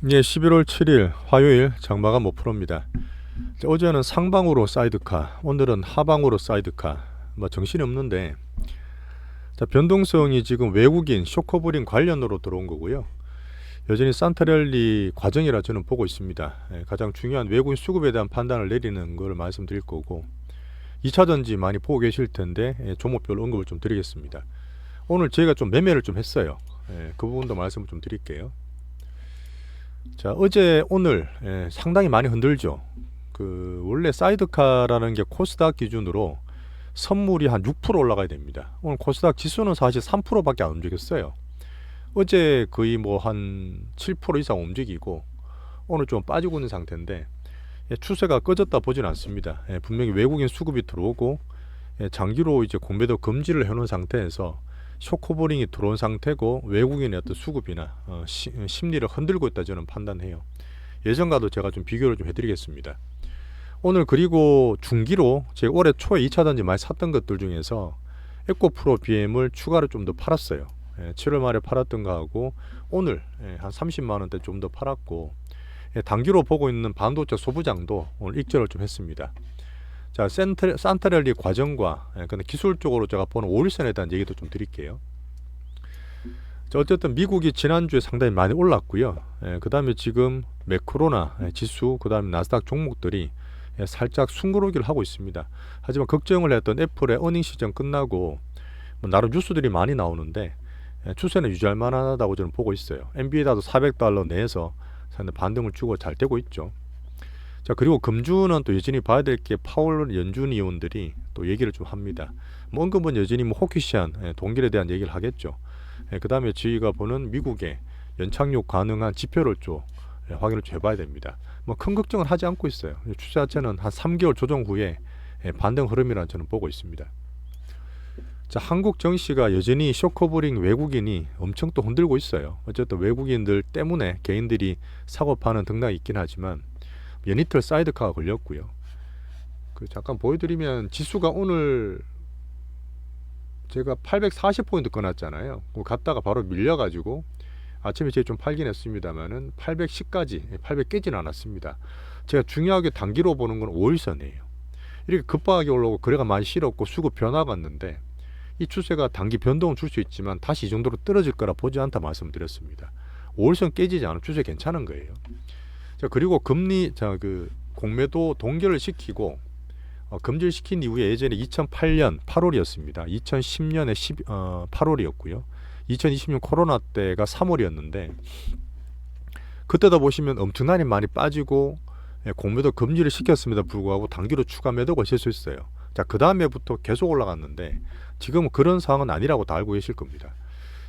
예, 11월 7일 화요일 장마감 5%입니다. 어제는 상방으로 사이드카, 오늘은 하방으로 사이드카. 뭐 정신이 없는데, 변동성이 지금 외국인 쇼커브링 관련으로 들어온 거고요. 여전히 산타랠리 과정이라 저는 보고 있습니다. 가장 중요한 외국인 수급에 대한 판단을 내리는 걸 말씀드릴 거고, 2차전지 많이 보고 계실 텐데 종목별로 언급을 좀 드리겠습니다. 오늘 저희가 좀 매매를 좀 했어요. 그 부분도 말씀을 좀 드릴게요. 자, 어제 오늘 상당히 많이 흔들죠. 원래 사이드카라는 게 코스닥 기준으로 선물이 한 6% 올라가야 됩니다. 오늘 코스닥 지수는 사실 3%밖에 안 움직였어요. 어제 거의 뭐 한 7% 이상 움직이고 오늘 좀 빠지고 있는 상태인데 추세가 꺼졌다 보지는 않습니다. 분명히 외국인 수급이 들어오고 장기로 이제 공매도 금지를 해놓은 상태에서 쇼커버링이 들어온 상태고 외국인의 어떤 수급이나 심리를 흔들고 있다 저는 판단해요. 예전과도 제가 좀 비교를 좀 해드리겠습니다. 오늘 그리고 중기로 제가 올해 초에 2차전지 많이 샀던 것들 중에서 에코프로 BM을 추가로 좀 더 팔았어요. 7월 말에 팔았던 거하고 오늘 한 30만원대 좀 더 팔았고, 단기로 보고 있는 반도체 소부장도 오늘 익절을 좀 했습니다. 자, 산타랠리 과정과 근데 기술적으로 제가 보는 5일선에 대한 얘기도 좀 드릴게요. 자, 어쨌든 미국이 지난주에 상당히 많이 올랐고요. 그 다음에 지금 매크로나 지수, 그 다음에 나스닥 종목들이 살짝 숨고르기를 하고 있습니다. 하지만 걱정을 했던 애플의 어닝 시즌 끝나고 뭐 나름 뉴스들이 많이 나오는데 추세는 유지할 만하다고 저는 보고 있어요. 엔비디아도 $400 내에서 상당히 반등을 주고 잘 되고 있죠. 자, 그리고 금주는 또 여전히 봐야 될 게 파월 연준 의원들이 또 얘기를 좀 합니다. 뭐 언급은 여전히 뭐 호키시안 동결에 대한 얘기를 하겠죠. 그 다음에 저희가 보는 미국의 연착륙 가능한 지표를 좀 확인을 좀 해봐야 됩니다. 뭐 큰 걱정을 하지 않고 있어요. 추세 자체는 한 3개월 조정 후에 반등 흐름이라는 저는 보고 있습니다. 자, 한국 정시가 여전히 쇼커브링 외국인이 엄청 또 흔들고 있어요. 어쨌든 외국인들 때문에 개인들이 사고 파는 등락이 있긴 하지만 연이틀 사이드카가 걸렸고요. 잠깐 보여드리면 지수가 오늘 제가 840포인트 끊었잖아요. 갔다가 바로 밀려가지고 아침에 제가 좀 팔긴 했습니다만은 810까지 800 깨진 않았습니다. 제가 중요하게 단기로 보는 건 5일선이에요. 이렇게 급박하게 올라오고 거래가 많이 실었고 수급 변화가 왔는데 이 추세가 단기 변동을 줄 수 있지만 다시 이 정도로 떨어질 거라 보지 않다 말씀드렸습니다. 5일선 깨지지 않으면 추세 괜찮은 거예요. 자, 그리고 금리 공매도 동결을 시키고 금지를 시킨 이후에 예전에 2008년 8월이었습니다. 2010년에 8월이었고요. 2020년 코로나 때가 3월이었는데 그때다 보시면 엄청나게 많이 빠지고 공매도 금지를 시켰음에도 불구하고 단기로 추가 매도가 있을 수 있어요. 자, 그 다음에부터 계속 올라갔는데 지금은 그런 상황은 아니라고 다 알고 계실 겁니다.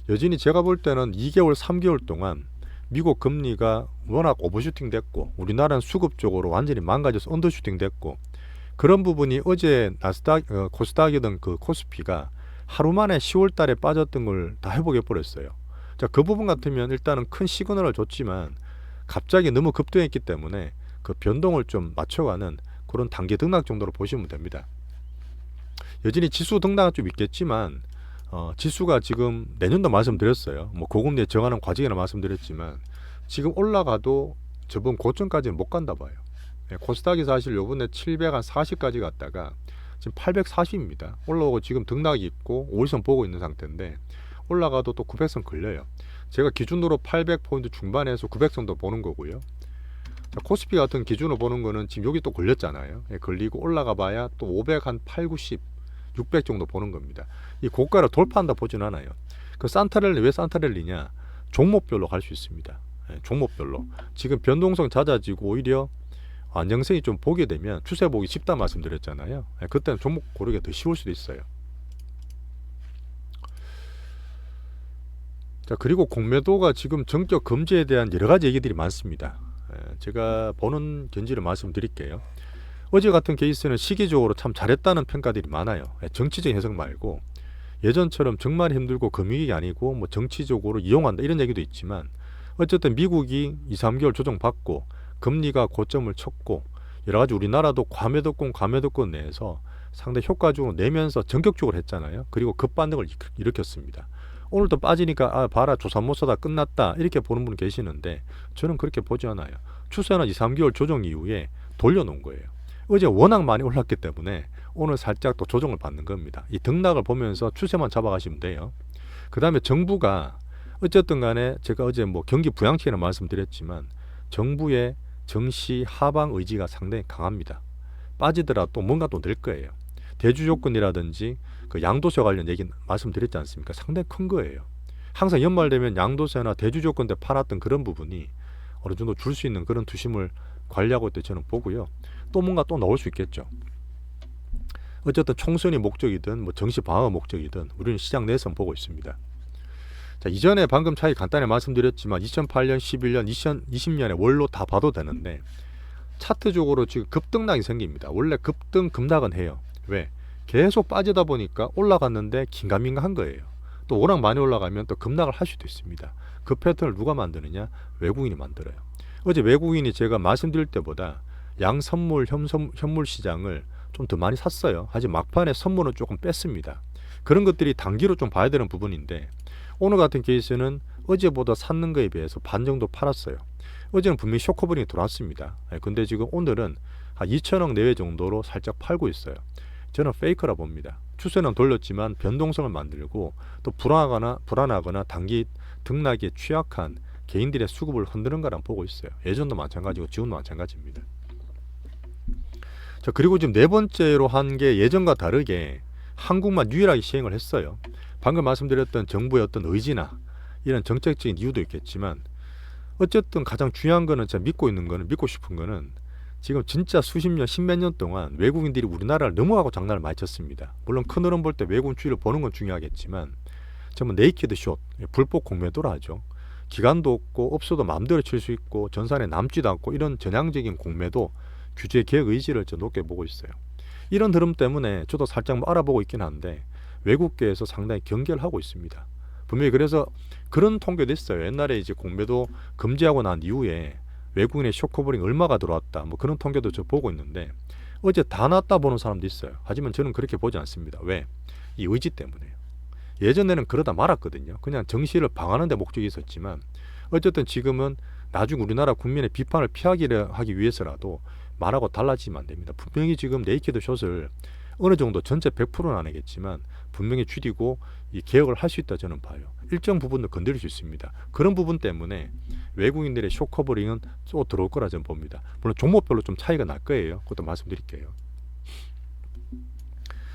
여전히 제가 볼 때는 2개월 3개월 동안 미국 금리가 워낙 오버슈팅 됐고 우리나라는 수급적으로 완전히 망가져서 언더슈팅 됐고 그런 부분이 어제 나스닥 코스닥이던 그 코스피가 하루 만에 10월 달에 빠졌던 걸 다 회복해 버렸어요. 자, 그 부분 같으면 일단은 큰 시그널을 줬지만 갑자기 너무 급등했기 때문에 그 변동을 좀 맞춰가는 그런 단기 등락 정도로 보시면 됩니다. 여전히 지수 등락은 좀 있겠지만 지수가 지금 내년도 말씀드렸어요. 뭐 고금리에 정하는 과정이라 말씀드렸지만 지금 올라가도 저번 고점까지는 못 간다 봐요. 코스닥이 사실 요번에 740까지 갔다가 지금 840입니다. 올라오고 지금 등락이 있고 5일선 보고 있는 상태인데 올라가도 또 900선 걸려요. 제가 기준으로 800포인트 중반에서 900선도 보는 거고요. 자, 코스피 같은 기준으로 보는 거는 지금 여기 또 걸렸잖아요. 걸리고 올라가 봐야 또 500 한 8, 90 600 정도 보는 겁니다. 이 고가를 돌파한다 보진 않아요. 그 산타랠리 왜 산타랠리냐? 종목별로 갈 수 있습니다. 종목별로 지금 변동성 잦아지고 오히려 안정성이 좀 보게 되면 추세 보기 쉽다 말씀드렸잖아요. 그때는 종목 고르기가 더 쉬울 수도 있어요. 자, 그리고 공매도가 지금 정적 금지에 대한 여러 가지 얘기들이 많습니다. 제가 보는 견지를 말씀드릴게요. 어제 같은 케이스는 시기적으로 참 잘했다는 평가들이 많아요. 정치적인 해석 말고 예전처럼 정말 힘들고 금융위기 아니고 뭐 정치적으로 이용한다 이런 얘기도 있지만 어쨌든 미국이 2, 3개월 조정받고 금리가 고점을 쳤고 여러 가지 우리나라도 과매도권 내에서 상당히 효과적으로 내면서 전격적으로 했잖아요. 그리고 급반등을 일으켰습니다. 오늘도 빠지니까 아 봐라 조삼모사 다 끝났다 이렇게 보는 분 계시는데 저는 그렇게 보지 않아요. 추세는 2, 3개월 조정 이후에 돌려놓은 거예요. 어제 워낙 많이 올랐기 때문에 오늘 살짝 또 조정을 받는 겁니다. 이 등락을 보면서 추세만 잡아가시면 돼요. 그 다음에 정부가 어쨌든 간에 제가 어제 뭐 경기 부양책이라 말씀드렸지만 정부의 정시 하방 의지가 상당히 강합니다. 빠지더라도 뭔가 또 낼 거예요. 대주 조건이라든지 그 양도세 관련 얘기 말씀드렸지 않습니까? 상당히 큰 거예요. 항상 연말 되면 양도세나 대주 조건 때 팔았던 그런 부분이 어느 정도 줄 수 있는 그런 투심을 관리하고 있다 저는 보고요. 또 뭔가 또 나올 수 있겠죠. 어쨌든 총선이 목적이든 뭐 정시 방어 목적이든 우리는 시장 내에서 보고 있습니다. 자, 이전에 방금 차이 간단히 말씀드렸지만 2008년, 11년, 2020년에 월로 다 봐도 되는데 차트적으로 지금 급등락이 생깁니다. 원래 급등 급락은 해요. 왜? 계속 빠지다 보니까 올라갔는데 긴가민가한 거예요. 또 워낙 많이 올라가면 또 급락을 할 수도 있습니다. 그 패턴을 누가 만드느냐? 외국인이 만들어요. 어제 외국인이 제가 말씀드릴 때보다 양선물, 현물 시장을 좀 더 많이 샀어요. 하지만 막판에 선물은 조금 뺐습니다. 그런 것들이 단기로 좀 봐야 되는 부분인데 오늘 같은 케이스는 어제보다 샀는 거에 비해서 반 정도 팔았어요. 어제는 분명히 쇼커버링이 들어왔습니다. 근데 지금 오늘은 한 2천억 내외 정도로 살짝 팔고 있어요. 저는 페이크라 봅니다. 추세는 돌렸지만 변동성을 만들고 또 불안하거나 단기 등락에 취약한 개인들의 수급을 흔드는 거랑 보고 있어요. 예전도 마찬가지고 지금도 마찬가지입니다. 자, 그리고 지금 네 번째로 한 게 예전과 다르게 한국만 유일하게 시행을 했어요. 방금 말씀드렸던 정부의 어떤 의지나 이런 정책적인 이유도 있겠지만 어쨌든 가장 중요한 거는 제가 믿고 싶은 거는 지금 진짜 수십 년, 십몇 년 동안 외국인들이 우리나라를 넘어가고 장난을 많이 쳤습니다. 물론 큰 흐름 볼 때 외국인 추이를 보는 건 중요하겠지만 전부 네이키드 숏, 불법 공매도라 하죠. 기간도 없고 업소도 마음대로 칠 수 있고 전산에 남지도 않고 이런 전향적인 공매도 규제 개혁 의지를 저 높게 보고 있어요. 이런 흐름 때문에 저도 살짝 뭐 알아보고 있긴 한데 외국계에서 상당히 경계를 하고 있습니다. 분명히 그래서 그런 통계도 있어요. 옛날에 이제 공매도 금지하고 난 이후에 외국인의 쇼커버링 얼마가 들어왔다 뭐 그런 통계도 저 보고 있는데 어제 다 났다 보는 사람도 있어요. 하지만 저는 그렇게 보지 않습니다. 왜? 이 의지 때문에요. 예전에는 그러다 말았거든요. 그냥 정시를 방하는 데 목적이 있었지만 어쨌든 지금은 나중 우리나라 국민의 비판을 하기 위해서라도 말하고 달라지면 안 됩니다. 분명히 지금 네이키드 숏을 어느 정도 전체 100%는 아니겠지만 분명히 줄이고 이 개혁을 할 수 있다 저는 봐요. 일정 부분도 건드릴 수 있습니다. 그런 부분 때문에 외국인들의 숏커버링은 또 들어올 거라 저는 봅니다. 물론 종목별로 좀 차이가 날 거예요. 그것도 말씀드릴게요.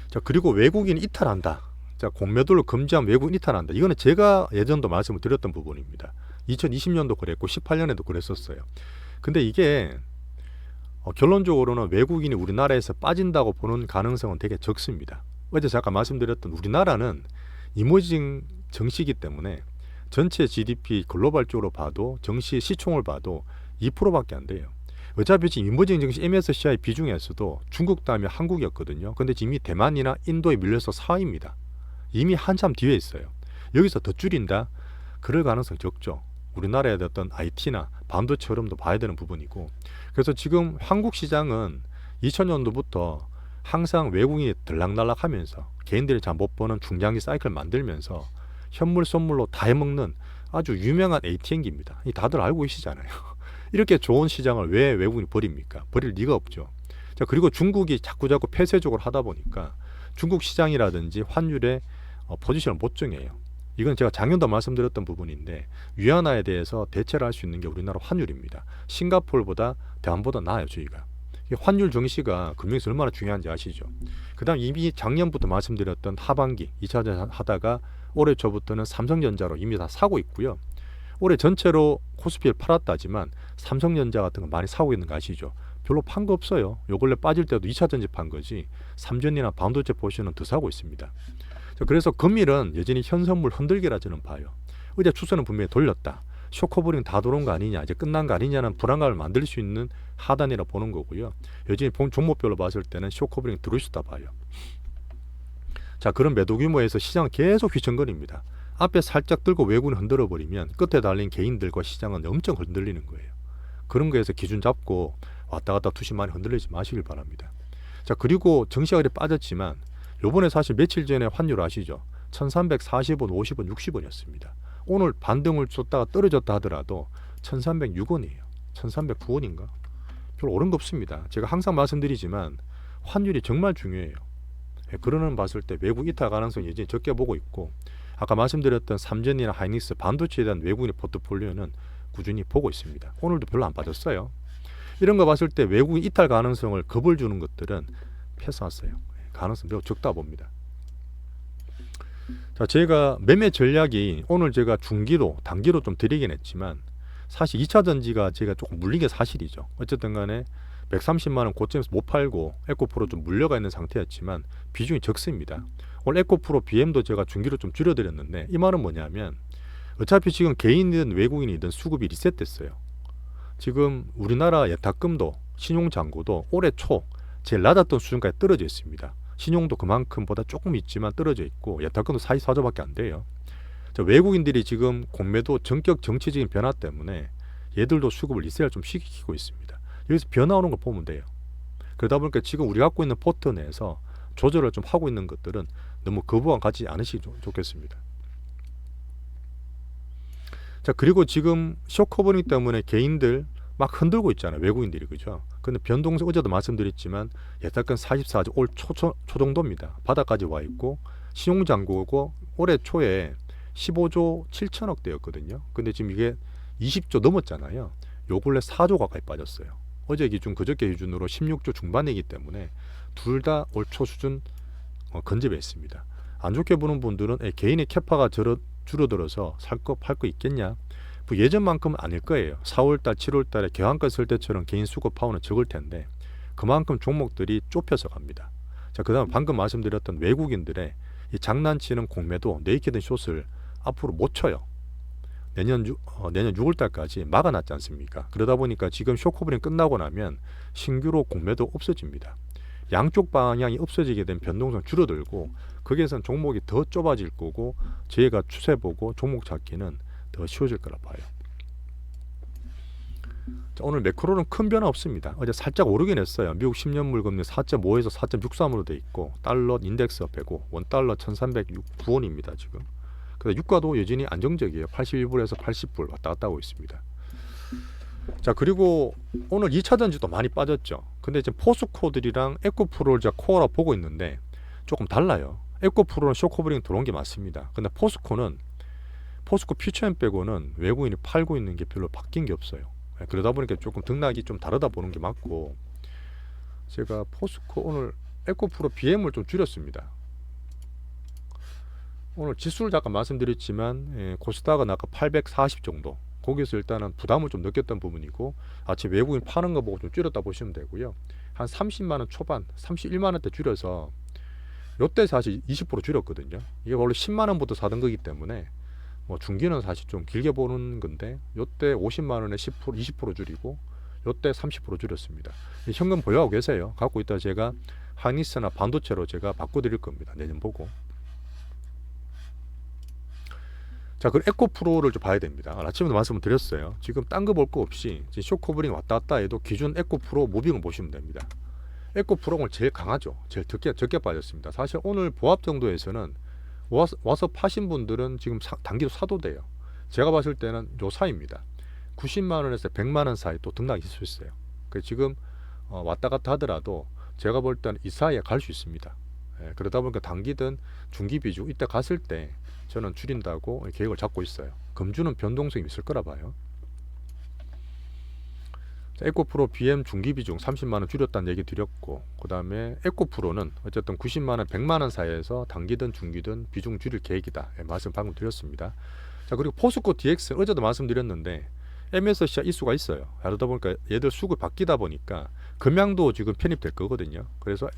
자, 그리고 외국인 이탈한다. 자, 공매도를 금지하면 외국인 이탈한다. 이거는 제가 예전도 말씀을 드렸던 부분입니다. 2020년도 그랬고 18년에도 그랬었어요. 근데 이게 결론적으로는 외국인이 우리나라에서 빠진다고 보는 가능성은 되게 적습니다. 어제 잠깐 말씀드렸던 우리나라는 이머징 정시이기 때문에 전체 GDP 글로벌적으로 봐도 정시 시총을 봐도 2%밖에 안 돼요. 어차피 지금 이머징 정시 MSCI 비중에서도 중국 다음에 한국이었거든요. 근데 지금 이미 대만이나 인도에 밀려서 4위입니다. 이미 한참 뒤에 있어요. 여기서 더 줄인다? 그럴 가능성이 적죠. 우리나라의 어떤 IT나 반도체 흐름도 봐야 되는 부분이고 그래서 지금 한국 시장은 2000년도부터 항상 외국인이 들락날락하면서 개인들이 잘 못 보는 중장기 사이클 만들면서 현물 선물로 다 해먹는 아주 유명한 ATM기입니다. 다들 알고 계시잖아요. 이렇게 좋은 시장을 왜 외국인이 버립니까? 버릴 리가 없죠. 자, 그리고 중국이 자꾸 폐쇄적으로 하다 보니까 중국 시장이라든지 환율의 포지션을 못 정해요. 이건 제가 작년도 말씀드렸던 부분인데 위안화에 대해서 대체를 할 수 있는 게 우리나라 환율입니다. 싱가포르보다 대만보다 나아요. 저희가. 환율 정시가 금융에서 얼마나 중요한지 아시죠? 그 다음 이미 작년부터 말씀드렸던 하반기 2차전 하다가 올해 초부터는 삼성전자로 이미 다 사고 있고요. 올해 전체로 코스피를 팔았다지만 삼성전자 같은 거 많이 사고 있는 거 아시죠? 별로 판 거 없어요. 요 근래 빠질 때도 2차전지 판 거지 삼전이나 반도체 포션은 더 사고 있습니다. 그래서 금일은 여전히 현선물 흔들기라 저는 봐요. 어제 추세는 분명히 돌렸다. 쇼커버링 다 들어온 거 아니냐, 이제 끝난 거 아니냐는 불안감을 만들 수 있는 하단이라 보는 거고요. 여전히 종목별로 봤을 때는 쇼커버링 들어올 수 있다 봐요. 자, 그런 매도 규모에서 시장은 계속 휘청거립니다. 앞에 살짝 들고 외국인을 흔들어 버리면 끝에 달린 개인들과 시장은 엄청 흔들리는 거예요. 그런 거에서 기준 잡고 왔다 갔다 투시 많이 흔들리지 마시길 바랍니다. 자, 그리고 정시가 그래 빠졌지만 요번에 사실 며칠 전에 환율 아시죠? 1340원, 50원, 60원이었습니다. 오늘 반등을 줬다가 떨어졌다 하더라도 1306원이에요. 1309원인가? 별로 오른 거 없습니다. 제가 항상 말씀드리지만 환율이 정말 중요해요. 그러는 봤을 때 외국 이탈 가능성이 여전히 적게 보고 있고, 아까 말씀드렸던 삼전이나 하이닉스 반도체에 대한 외국인의 포트폴리오는 꾸준히 보고 있습니다. 오늘도 별로 안 빠졌어요. 이런 거 봤을 때 외국인 이탈 가능성을 겁을 주는 것들은 패스했어요. 가능성 매우 적다 봅니다. 자, 제가 매매 전략이 오늘 제가 중기로 단기로 좀 드리긴 했지만 사실 2차 전지가 제가 조금 물린 게 사실이죠. 어쨌든 간에 130만 원 고점에서 못 팔고 에코프로 좀 물려가 있는 상태였지만 비중이 적습니다. 오늘 에코프로 BM도 제가 중기로 좀 줄여드렸는데, 이 말은 뭐냐면 어차피 지금 개인이든 외국인이든 수급이 리셋됐어요. 지금 우리나라 예탁금도 신용잔고도 올해 초 제일 낮았던 수준까지 떨어져 있습니다. 신용도 그만큼보다 조금 있지만 떨어져 있고 예탁금도 44조밖에 안 돼요. 외국인들이 지금 공매도 전격 정치적인 변화 때문에 얘들도 수급을 리셋을 좀 시키고 있습니다. 여기서 변화 오는 걸 보면 돼요. 그러다 보니까 지금 우리 갖고 있는 포트 내에서 조절을 좀 하고 있는 것들은 너무 거부감 갖지 않으시기 좋겠습니다. 자, 그리고 지금 쇼커버닝 때문에 개인들 막 흔들고 있잖아요. 외국인들이, 그죠? 근데 변동성 어제도 말씀드렸지만 예탁금 44조 올 초 정도입니다. 바닥까지 와 있고 신용잔고고 올해 초에 15조 7천억 대였거든요. 근데 지금 이게 20조 넘었잖아요. 요 근래 4조 가까이 빠졌어요. 어제 기준 그저께 기준으로 16조 중반이기 때문에 둘 다 올 초 수준 근접해 있습니다. 안 좋게 보는 분들은 개인의 캐파가 줄어들어서 살 거 팔 거 있겠냐? 뭐 예전만큼은 아닐 거예요. 4월달 7월달에 개항가 쓸 때처럼 개인 수급 파워는 적을 텐데 그만큼 종목들이 좁혀서 갑니다. 자, 그 다음에 방금 말씀드렸던 외국인들의 이 장난치는 공매도 네이키드 숏을 앞으로 못 쳐요. 내년 6월달까지 막아놨지 않습니까? 그러다 보니까 지금 쇼커버링 끝나고 나면 신규로 공매도 없어집니다. 양쪽 방향이 없어지게 된 변동성 줄어들고 거기에선 종목이 더 좁아질 거고 저희가 추세 보고 종목 찾기는 더 쉬워질 거라 봐요. 자, 오늘 매크로는 큰 변화 없습니다. 어제 살짝 오르긴 했어요. 미국 10년물 금리 4.5에서 4.63으로 돼 있고 달러 인덱스가 빼고 원달러 1309원입니다. 지금. 근데 유가도 여전히 안정적이에요. 81불에서 80불 왔다 갔다 하고 있습니다. 자, 그리고 오늘 2차 전지도 많이 빠졌죠. 근데 지금 포스코들이랑 에코프로를 제가 코어라 보고 있는데 조금 달라요. 에코프로는 쇼커버링 들어온 게 맞습니다. 근데 포스코 퓨처엠 빼고는 외국인이 팔고 있는 게 별로 바뀐 게 없어요. 그러다 보니까 조금 등락이 좀 다르다 보는 게 맞고, 제가 포스코 오늘 에코프로 BM을 좀 줄였습니다. 오늘 지수를 잠깐 말씀드렸지만 코스닥은 아까 840 정도, 거기서 일단은 부담을 좀 느꼈던 부분이고 아침 외국인 파는 거 보고 좀 줄였다 보시면 되고요. 한 30만원 초반 31만원대 줄여서 요때 사실 20% 줄였거든요. 이게 원래 10만원부터 사던 거기 때문에 뭐 중기는 사실 좀 길게 보는 건데 요때 50만원에 10% 20% 줄이고 요때 30% 줄였습니다. 현금 보유하고 계세요. 갖고 있다 제가 하이닉스나 반도체로 제가 바꿔드릴 겁니다. 내년 보고. 자, 그 에코프로를 좀 봐야 됩니다. 아침에도 말씀을 드렸어요. 지금 딴 거 볼 거 없이 쇼커버링 왔다 갔다 해도 기준 에코프로 무빙을 보시면 됩니다. 에코프로는 제일 강하죠. 제일 적게 빠졌습니다. 사실 오늘 보합 정도에서는 와서 파신 분들은 지금 단기로 사도 돼요. 제가 봤을 때는 요 사이입니다. 90만원에서 100만원 사이 또 등락이 있을 수 있어요. 지금 왔다 갔다 하더라도 제가 볼 때는 이 사이에 갈 수 있습니다. 그러다 보니까 단기든 중기 비중 이때 갔을 때 저는 줄인다고 계획을 잡고 있어요. 금주는 변동성이 있을 거라 봐요. 자, 에코프로 BM 중기 비중 30만원 줄였다는 얘기 드렸고, 그 다음에 에코프로는 어쨌든 90만원 100만원 사이에서 단기든 중기든 비중 줄일 계획이다, 말씀 방금 드렸습니다. 자, 그리고 포스코 DX 어제도 말씀드렸는데 MSCI 이수가 있어요. 그러다 보니까 얘들 수급이 바뀌다 보니까 금양도 지금 편입될 거거든요. 그래서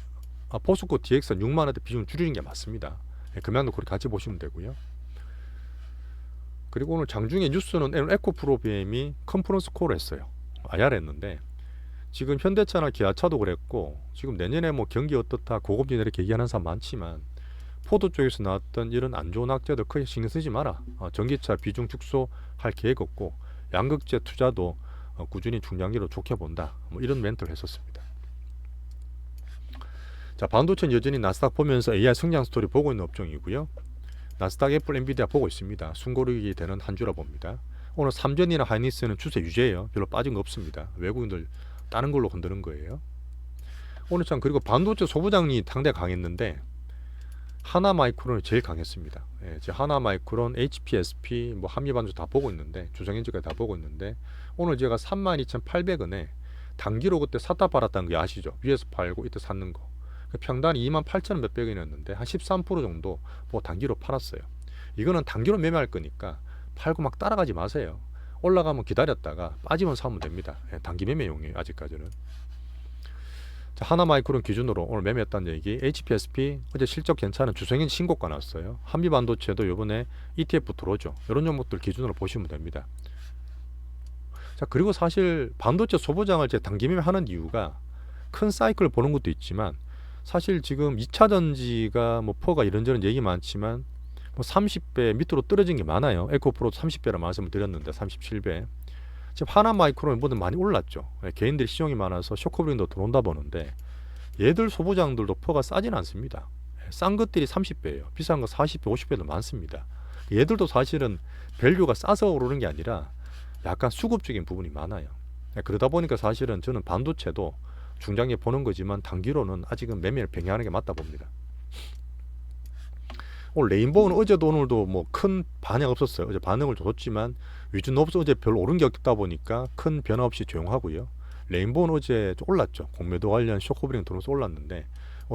포스코 DX는 6만원대 비중 줄이는 게 맞습니다. 금양도 그렇게 같이 보시면 되고요. 그리고 오늘 장중에 뉴스는 에코프로 BM이 컨퍼런스 콜을 했어요. IR 했는데 지금 현대차나 기아차도 그랬고 지금 내년에 뭐 경기 어떻다 고급진 이렇게 얘기하는 사람 많지만 포도 쪽에서 나왔던 이런 안 좋은 학자들 크게 신경 쓰지 마라. 전기차 비중 축소할 계획 없고 양극재 투자도 꾸준히 중장기로 좋게 본다. 뭐 이런 멘트를 했었습니다. 자, 반도체는 여전히 나스닥 보면서 AI 성장 스토리 보고 있는 업종이고요. 나스닥, 애플, 엔비디아 보고 있습니다. 숨고르기 되는 한 주라 봅니다. 오늘 삼전이나 하이닉스는 추세 유지예요. 별로 빠진 거 없습니다. 외국인들 다른 걸로 흔드는 거예요. 오늘 참 그리고 반도체 소부장이 상당히 강했는데 하나마이크론이 제일 강했습니다. 예, 하나마이크론, HPSP, 뭐 한미반도 다 보고 있는데 주성현주까지 다 보고 있는데 오늘 제가 32,800원에 단기로 그때 샀다 팔았다는 거 아시죠? 위에서 팔고 이때 샀는 거. 평단이 28,000원 몇백 원이었는데 한 13% 정도 뭐 단기로 팔았어요. 이거는 단기로 매매할 거니까 팔고 막 따라가지 마세요. 올라가면 기다렸다가 빠지면 사면 됩니다. 예, 단기 매매용이에요. 아직까지는. 자, 하나마이크론 기준으로 오늘 매매했다는 얘기. HPSP 어제 실적 괜찮은 주성인 신고가 났어요. 한미반도체도 이번에 ETF 들어오죠. 이런 종목들 기준으로 보시면 됩니다. 자, 그리고 사실 반도체 소부장을 제 단기 매매하는 이유가 큰 사이클을 보는 것도 있지만 사실 지금 2차 전지가 뭐 퍼가 이런저런 얘기 많지만 뭐 30배 밑으로 떨어진 게 많아요. 에코프로도 30배라 말씀을 드렸는데 37배. 지금 하나마이크론이 뭐든 많이 올랐죠. 개인들이 시종이 많아서 쇼크브링도 들어온다 보는데 얘들 소부장들도 퍼가 싸진 않습니다. 싼 것들이 30배예요. 비싼 거 40배, 50배도 많습니다. 얘들도 사실은 밸류가 싸서 오르는 게 아니라 약간 수급적인 부분이 많아요. 그러다 보니까 사실은 저는 반도체도 중장기에 보는 거지만 단기로는 아직은 매매를 병행하는 게 맞다 봅니다. 오늘 레인보우는 어제도 오늘도 뭐 큰 반응 없었어요. 어제 반응을 줬지만 위주 높서 어제 별로 오른 게 없다 보니까 큰 변화 없이 조용하고요. 레인보우는 어제 좀 올랐죠. 공매도 관련 쇼크브링 들어서 올랐는데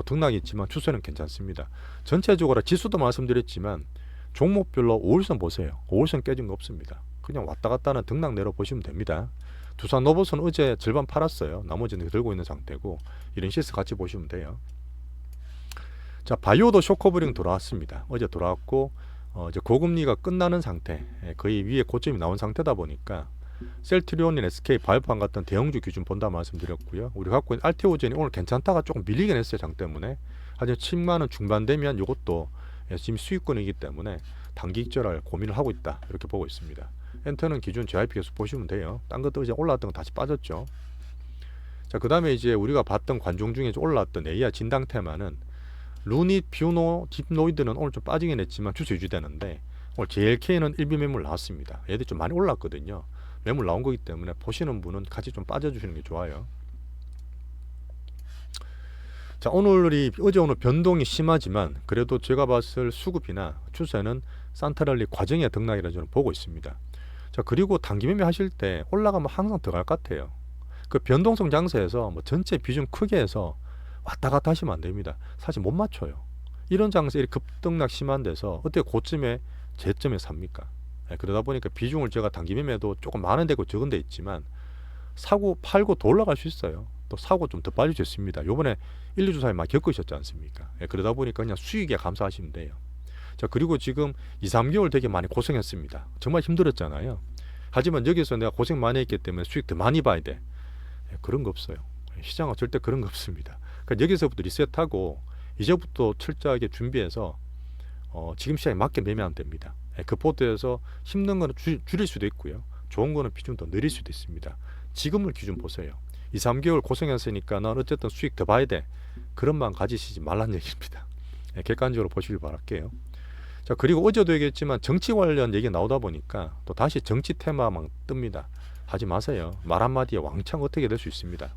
등락이 있지만 추세는 괜찮습니다. 전체적으로 지수도 말씀드렸지만 종목별로 5일선 보세요. 5일선 깨진 거 없습니다. 그냥 왔다 갔다 하는 등락 내려 보시면 됩니다. 두산노봇은 어제 절반 팔았어요. 나머지는 들고 있는 상태고 이런 시스 같이 보시면 돼요. 자, 바이오도 쇼커브링 돌아왔습니다. 어제 돌아왔고 이제 고금리가 끝나는 상태, 거의 위에 고점이 나온 상태다 보니까 셀트리온이나 SK 바이오판 같은 대형주 기준 본다 말씀드렸고요. 우리 갖고 있는 알테오젠이 오늘 괜찮다가 조금 밀리긴 했어요. 장 때문에. 하지만 7만 원 중반 되면 이것도 지금 수익권이기 때문에 단기 익절할 고민을 하고 있다. 이렇게 보고 있습니다. 엔터는 기준 JYP 계속 보시면 돼요. 딴 것도 이제 올라왔던 거 다시 빠졌죠. 자, 그 다음에 이제 우리가 봤던 관종 중에 올라왔던 AI 진당 테마는 루닛, 뷰노, 딥노이드는 오늘 좀 빠지긴 했지만 추세 유지되는데 오늘 JLK는 일비 매물 나왔습니다. 얘들이 좀 많이 올랐거든요. 매물 나온 거기 때문에 보시는 분은 같이 좀 빠져주시는 게 좋아요. 자, 어제 오늘 변동이 심하지만 그래도 제가 봤을 수급이나 추세는 산타랠리 과정의 등락이라 저는 보고 있습니다. 자, 그리고 단기 매매 하실 때 올라가면 항상 들어갈 것 같아요. 그 변동성 장세에서 뭐 전체 비중 크게 해서 왔다 갔다 하시면 안 됩니다. 사실 못 맞춰요. 이런 장세 이렇게 급등락 심한 데서 어떻게 고점에 제점에 삽니까? 그러다 보니까 비중을 제가 단기 매매도 조금 많은 데고 적은 데 있지만 사고 팔고 더 올라갈 수 있어요. 또 사고 좀 더 빠질 수 있습니다. 요번에 1, 2주 사이 많이 겪으셨지 않습니까? 그러다 보니까 그냥 수익에 감사하시면 돼요. 자, 그리고 지금 2, 3개월 되게 많이 고생했습니다. 정말 힘들었잖아요. 하지만 여기서 내가 고생 많이 했기 때문에 수익 더 많이 봐야 돼. 그런 거 없어요. 시장은 절대 그런 거 없습니다. 그러니까 여기서부터 리셋하고 이제부터 철저하게 준비해서 지금 시장에 맞게 매매하면 됩니다. 그 포트에서 힘든 거는 줄일 수도 있고요. 좋은 거는 비중 더 늘릴 수도 있습니다. 지금을 기준 보세요. 2, 3개월 고생했으니까 난 어쨌든 수익 더 봐야 돼. 그런 마음 가지시지 말란 얘기입니다. 객관적으로 보시길 바랄게요. 자, 그리고 어제도 얘기했지만 정치 관련 얘기 나오다 보니까 또 다시 정치 테마만 뜹니다. 하지 마세요. 말 한마디에 왕창 어떻게 될 수 있습니다.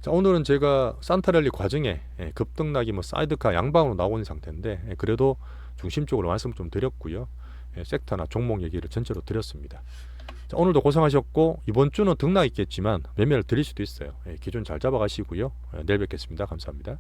자, 오늘은 제가 산타랠리 과정에 급등락이 뭐 사이드카 양방으로 나오는 상태인데 그래도 중심적으로 말씀을 좀 드렸고요. 섹터나 종목 얘기를 전체로 드렸습니다. 자, 오늘도 고생하셨고 이번 주는 등락 있겠지만 매매를 드릴 수도 있어요. 기준 잘 잡아가시고요. 내일 뵙겠습니다. 감사합니다.